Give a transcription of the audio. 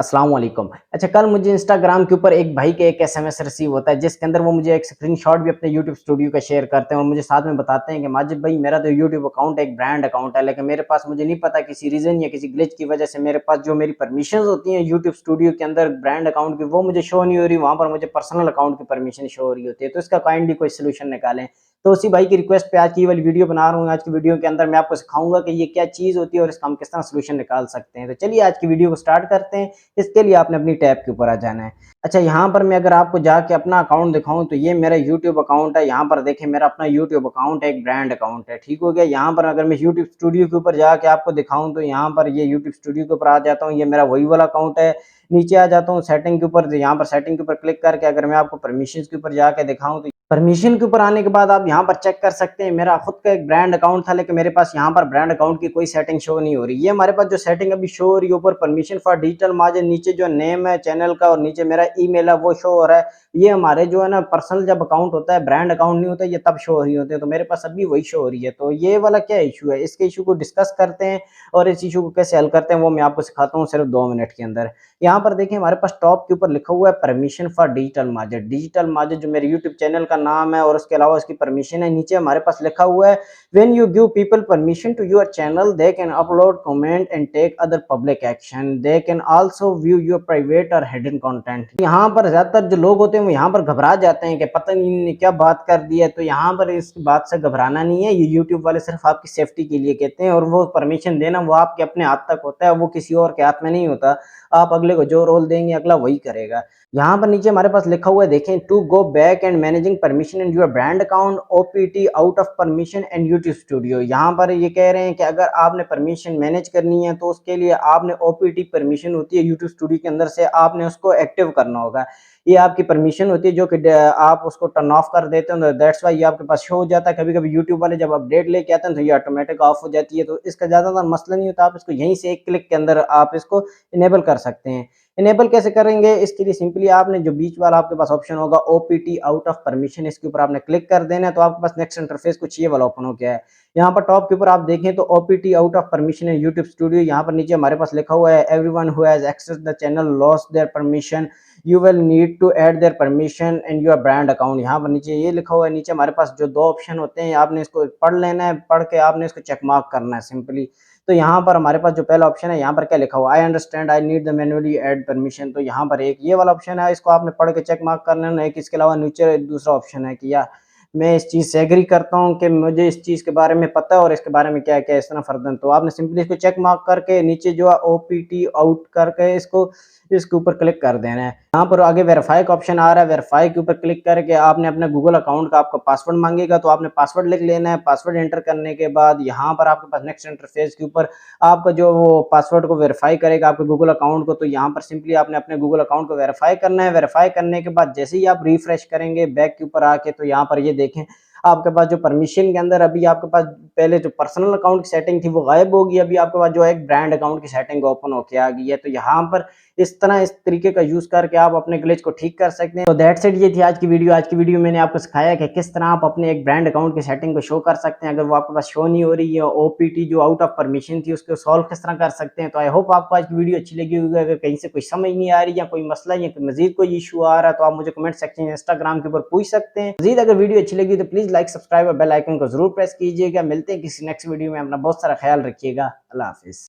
अस्सलाम वालेकुम। अच्छा, कल मुझे इंस्टाग्राम के ऊपर एक भाई के एक एसएमएस रिसीव होता है जिसके अंदर वो मुझे एक स्क्रीनशॉट भी अपने यूट्यूब स्टूडियो का शेयर करते हैं और मुझे साथ में बताते हैं कि माजिद भाई मेरा तो यूट्यूब अकाउंट एक ब्रांड अकाउंट है, लेकिन मेरे पास मुझे नहीं पता किसी रीज़न या किसी ग्लिच की वजह से मेरे पास जो मेरी परमिशंस होती हैं यूट्यूब स्टूडियो के अंदर ब्रांड अकाउंट की वो मुझे शो नहीं हो रही, वहाँ पर मुझे पर्सनल अकाउंट की परमिशन शो हो रही होती है। तो इसका काइंडली कोई सॉल्यूशन निकालें। तो उसी भाई की रिक्वेस्ट पे आज की ये वाली वीडियो बना रहा हूँ। आज की वीडियो के अंदर मैं आपको सिखाऊंगा कि ये क्या चीज़ होती है और इसका हम किस तरह सॉल्यूशन निकाल सकते हैं। तो चलिए आज की वीडियो को स्टार्ट करते हैं। इसके लिए आपने अपनी टैब के ऊपर आ जाना है। अच्छा, यहाँ पर मैं अगर आपको जाके अपना अकाउंट दिखाऊँ तो ये मेरा यूट्यूब अकाउंट है। यहाँ पर देखें मेरा अपना यूट्यूब अकाउंट है, एक ब्रांड अकाउंट है, ठीक हो गया। यहाँ पर अगर मैं यूट्यूब स्टूडियो के ऊपर जाके आपको दिखाऊँ तो यहाँ पर ये यूट्यूब स्टूडियो के ऊपर आ जाता हूँ। ये मेरा वही वाला अकाउंट है। नीचे आ जाता हूँ सेटिंग के ऊपर, यहाँ पर सेटिंग के ऊपर क्लिक करके अगर मैं आपको परमिशंस के ऊपर जाके दिखाऊँ तो परमिशन के ऊपर आने के बाद आप यहाँ पर चेक कर सकते हैं। मेरा खुद का एक ब्रांड अकाउंट था, लेकिन मेरे पास यहाँ पर ब्रांड अकाउंट की कोई सेटिंग शो नहीं हो रही। ये हमारे पास जो सेटिंग अभी शो हो रही है ऊपर परमिशन फॉर डिजिटल मार्जिन, नीचे जो नेम है चैनल का और नीचे मेरा ईमेल है वो शो हो रहा है। ये हमारे जो है ना पर्सनल जब अकाउंट होता है, ब्रांड अकाउंट नहीं होता, ये तब शो हो रही होते हैं। तो मेरे पास अभी वही शो हो रही है। तो ये वाला क्या इशू है, इसके इशू को डिस्कस करते हैं और इस इशू को कैसे हल करते हैं वो मैं आपको सिखाता हूँ सिर्फ 2 मिनट के अंदर। यहाँ पर देखिए हमारे पास टॉप के ऊपर लिखा हुआ है permission for digital margin. Digital margin जो मेरे यूट्यूब चैनल का नाम है और उसके अलावा उसकी परमिशन है। नीचे हमारे पास लिखा हुआ है when you give people permission to your channel they can upload comment and take other public action, they can also view your private और हिडन कंटेंट। यहाँ पर ज्यादातर जो लोग होते हैं वो यहाँ पर घबरा जाते हैं कि पता नहीं इन्होंने क्या बात कर दी है। तो यहाँ पर इस बात से घबराना नहीं है। ये यूट्यूब वाले सिर्फ आपकी सेफ्टी के लिए कहते हैं और वो परमिशन देना वो आपके अपने हाथ तक होता है, वो किसी और के हाथ में नहीं होता। आप अगले को जो रोल देंगे अगला वही करेगा। यहाँ पर नीचे हमारे पास लिखा हुआ है देखें, to go back and managing permission in your brand account OPT out of permission and YouTube studio. यहाँ पर ये कह रहे हैं कि अगर आपने परमिशन मैनेज करनी है तो उसके लिए आपने ओपीटी परमिशन होती है यूट्यूब स्टूडियो के अंदर से, आपने उसको एक्टिव करना होगा। ये आपकी परमिशन होती है जो कि आप उसको टर्न ऑफ कर देते हो, दैट्स वाई ये आपके पास शो हो जाता है। कभी कभी यूट्यूब वाले जब अपडेट लेके आते हैं तो ये ऑटोमेटिक ऑफ हो जाती है। तो इसका ज़्यादातर मसला नहीं होता, आप इसको यहीं से एक क्लिक के अंदर आप इसको इनेबल कर सकते हैं। इनेबल कैसे करेंगे, इसके लिए सिंपली आपने जो बीच वाला आपके पास ऑप्शन होगा ओपीटी आउट ऑफ परमिशन, इसके ऊपर आपने क्लिक कर देना है तो आपके पास नेक्स्ट इंटरफेस कुछ ये वाला ओपन हो गया है। यहाँ पर टॉप के ऊपर आप देखें तो opt out of permission in YouTube studio. यहाँ पर नीचे हमारे पास लिखा हुआ है everyone who has access the channel lost their permission, you will need to add their permission in your brand account. यहाँ पर नीचे ये लिखा हुआ है। नीचे हमारे पास जो 2 ऑप्शन होते हैं आपने इसको पढ़ लेना है, पढ़ के आपने इसको चेक मार्क करना है सिंपली। तो यहाँ पर हमारे पास जो पहला ऑप्शन है यहाँ पर क्या लिखा हुआ, I understand I need the manually add permission. तो यहाँ पर एक ये वाला ऑप्शन है, इसको आपने पढ़ के चेक मार्क कर लेना। एक इसके अलावा नीचे दूसरा ऑप्शन है कि या मैं इस चीज़ से एग्री करता हूँ कि मुझे इस चीज़ के बारे में पता है और इसके बारे में क्या क्या इस तरह फर्दन। तो आपने सिंपली इसको चेक मार्क करके नीचे जो है ओपीटी आउट करके इसको इसके ऊपर क्लिक कर देना है। यहाँ पर आगे वेरीफाई का ऑप्शन आ रहा है, वेरीफाई के ऊपर क्लिक करके आपने अपने गूगल अकाउंट का आपका पासवर्ड मांगेगा तो आपने पासवर्ड लिख लेना है। पासवर्ड एंटर करने के बाद यहाँ पर आपके पास नेक्स्ट इंटरफेस के ऊपर आपका जो वो पासवर्ड को वेरीफाई करेगा आपके गूगल अकाउंट को। तो यहाँ पर सिंपली आपने अपने गूगल अकाउंट को वेरीफाई करना है। वेरीफाई करने के बाद जैसे ही आप रिफ्रेश करेंगे बैक के ऊपर आके तो यहाँ पर ये देखें आपके पास जो परमिशन के अंदर अभी आपके पास पहले जो पर्सनल अकाउंट की सेटिंग थी वो गायब होगी। अभी आपके पास जो एक ब्रांड अकाउंट की सेटिंग ओपन होके आ गई है। तो यहाँ पर इस तरीके का यूज करके आप अपने ग्लिच को ठीक कर सकते हैं। तो दैट्स इट, ये थी आज की वीडियो। आज की वीडियो मैंने आपको सिखाया कि किस तरह आप अपने एक ब्रांड अकाउंट की सेटिंग को शो कर सकते हैं अगर वो आपके पास शो नहीं हो रही है। ओपीटी जो आउट ऑफ परमिशन थी उसको सॉल्व किस तरह कर सकते हैं। तो आई होप आपको आज की वीडियो अच्छी लगी होगी। अगर कहीं से कोई समझ नहीं आ रही या कोई मसला या मजीद कोई इशू आ रहा है तो आप मुझे कमेंट सेक्शन इंस्टाग्राम के ऊपर पूछ सकते हैं। मजीद अगर वीडियो अच्छी लगी तो प्लीज लाइक सब्सक्राइब और बेल आइकन को जरूर प्रेस कीजिएगा। मिलते हैं किसी नेक्स्ट वीडियो में। अपना बहुत सारा ख्याल रखिएगा। अल्लाह हाफिज।